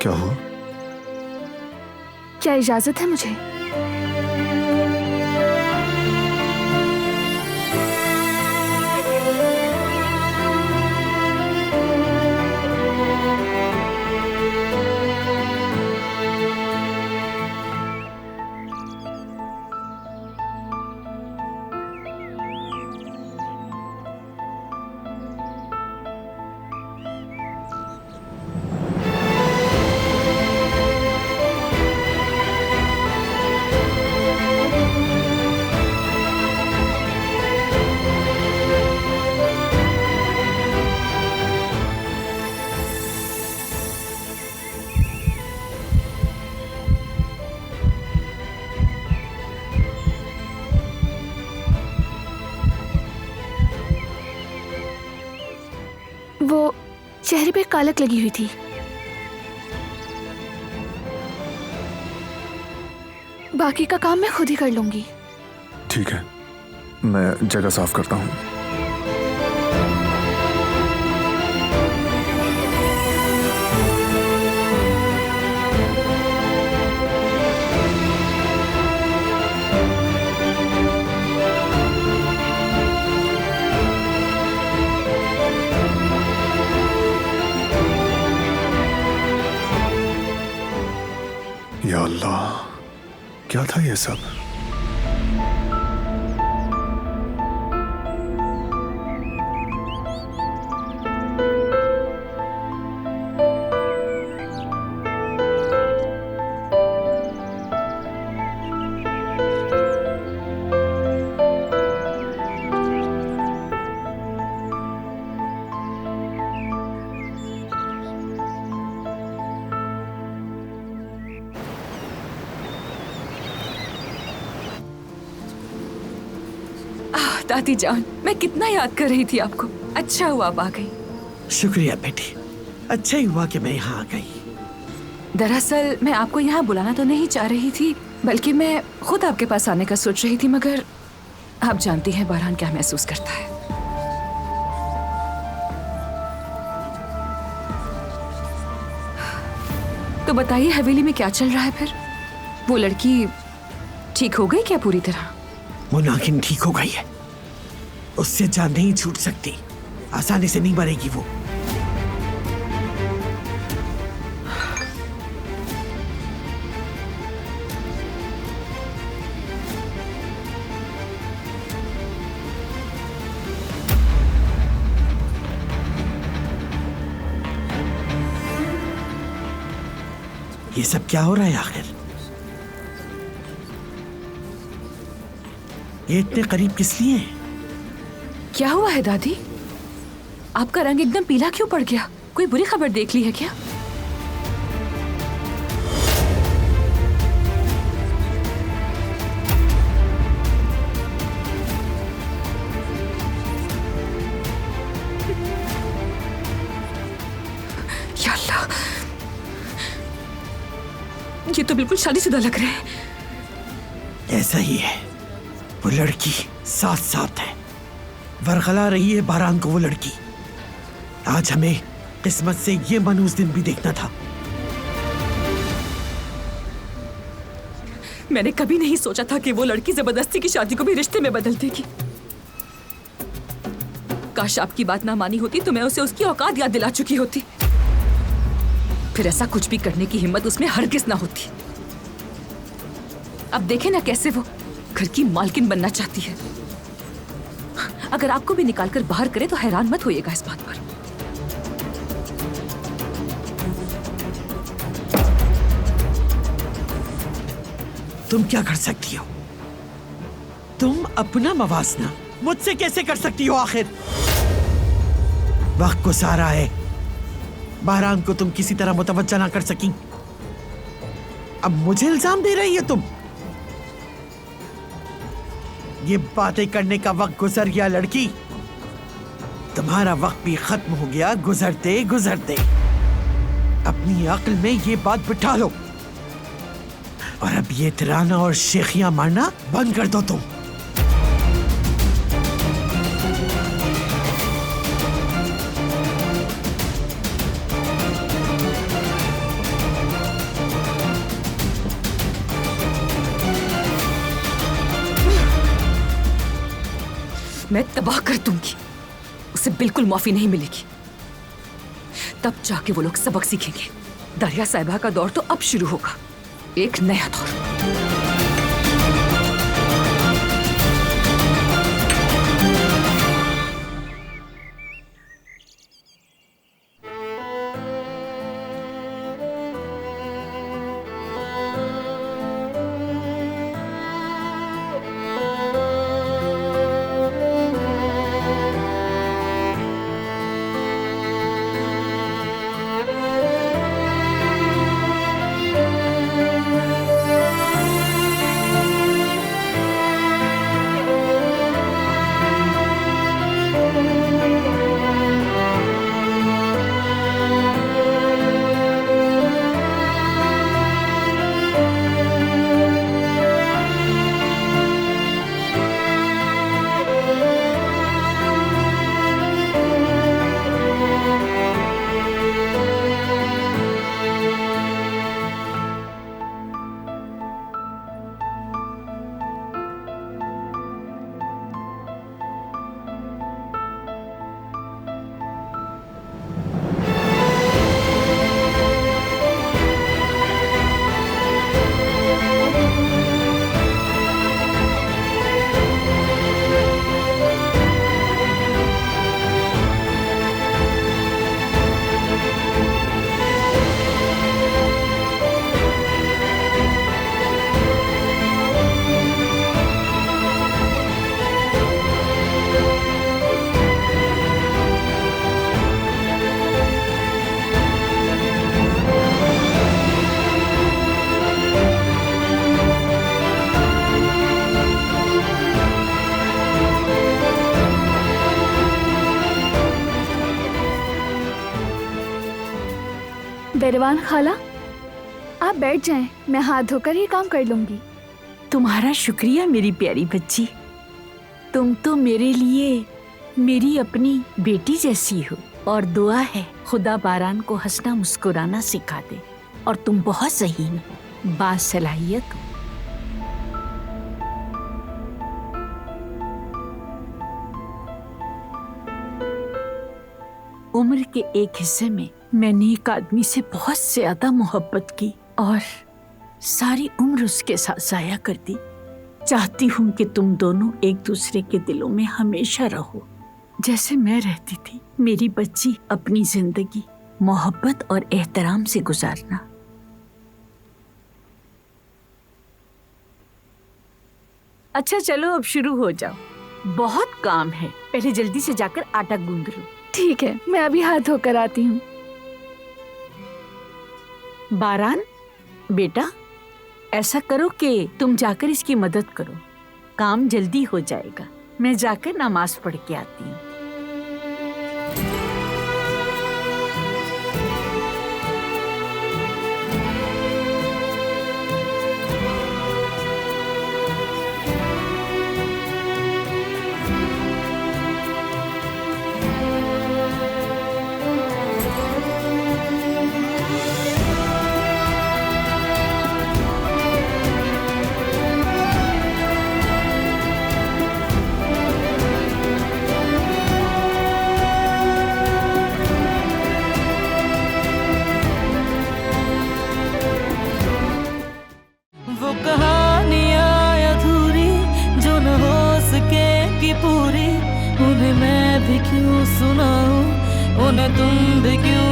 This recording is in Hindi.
क्या हुआ? क्या इजाजत है मुझे? वो चेहरे पे कालक लगी हुई थी। बाकी का काम मैं खुद ही कर लूंगी। ठीक है, मैं जगह साफ करता हूँ। या अल्लाह, क्या था ये सब? दादी जान, मैं कितना याद कर रही थी आपको। अच्छा हुआ आप आ गई। शुक्रिया बेटी, अच्छा ही हुआ कि मैं यहाँ आ गई। दरअसल मैं आपको यहाँ बुलाना तो नहीं चाह रही थी, बल्कि मैं खुद आपके पास आने का सोच रही थी, मगर आप जानती हैं बहरान क्या महसूस करता है। तो बताइए, हवेली में क्या चल रहा है फिर? वो लड़की ठीक हो गई क्या पूरी तरह? वो नागिन ठीक हो गई है, उससे जान नहीं छूट सकती, आसानी से नहीं मरेगी वो। ये सब क्या हो रहा है आखिर? ये इतने करीब किस लिए है? क्या हुआ है दादी? आपका रंग एकदम पीला क्यों पड़ गया? कोई बुरी खबर देख ली है क्या? या अल्लाह, ये तो बिल्कुल शादीशुदा लग रहे हैं। ऐसा ही है, वो लड़की साथ साथ है, वरगला रही है बहरान को वो लड़की। आज हमें किस्मत से ये मनूस दिन भी देखना था। मैंने कभी नहीं सोचा था कि वो लड़की जबरदस्ती की शादी को भी रिश्ते में बदल देगी। काश आपकी बात ना मानी होती तो मैं उसे उसकी औकात याद दिला चुकी होती। फिर ऐसा कुछ भी करने की हिम्मत उसमें हरगिज ना होती। अब देखें ना कैसे वो घर की मालकिन बनना चाहती है। अगर आपको भी निकालकर बाहर करे तो हैरान मत होइएगा इस बात पर। तुम क्या कर सकती हो? तुम अपना मवासना मुझसे कैसे कर सकती हो आखिर? वक्त गुजारा है, बहरान को तुम किसी तरह मुतवज्जा ना कर सकी, अब मुझे इल्जाम दे रही है तुम? ये बातें करने का वक्त गुजर गया लड़की, तुम्हारा वक्त भी खत्म हो गया गुजरते गुजरते। अपनी अक्ल में ये बात बिठा लो और अब ये तिराना और शेखियां मारना बंद कर दो तुम। मैं तबाह कर दूंगी। उसे बिल्कुल माफी नहीं मिलेगी। तब जाके वो लोग सबक सीखेंगे। दरिया साहिबा का दौर तो अब शुरू होगा, एक नया दौर। बैरवान खाला, आप बैठ जाएं, मैं हाथ धोकर ही काम कर लूंगी। तुम्हारा शुक्रिया मेरी प्यारी बच्ची। तुम तो मेरे लिए मेरी अपनी बेटी जैसी हो और दुआ है खुदा बारान को हंसना मुस्कुराना सिखा दे। और तुम बहुत ज़हीन हो, बासलाहियत हो। उम्र के एक हिस्से में मैंने एक आदमी से बहुत ज्यादा मोहब्बत की और सारी उम्र उसके साथ जाया कर दी। चाहती हूँ कि तुम दोनों एक दूसरे के दिलों में हमेशा रहो, जैसे मैं रहती थी। मेरी बच्ची, अपनी जिंदगी मोहब्बत और एहतराम से गुजारना। अच्छा चलो अब शुरू हो जाओ, बहुत काम है। पहले जल्दी से जाकर आटा गूंद लो। ठीक है, मैं अभी हाथ धोकर आती हूँ। बारान बेटा, ऐसा करो कि तुम जाकर इसकी मदद करो, काम जल्दी हो जाएगा। मैं जाकर नमाज पढ़ के आती हूँ। पूरी उन्हें मैं भी क्यों सुनाऊं, उन्हें तुम भी क्यों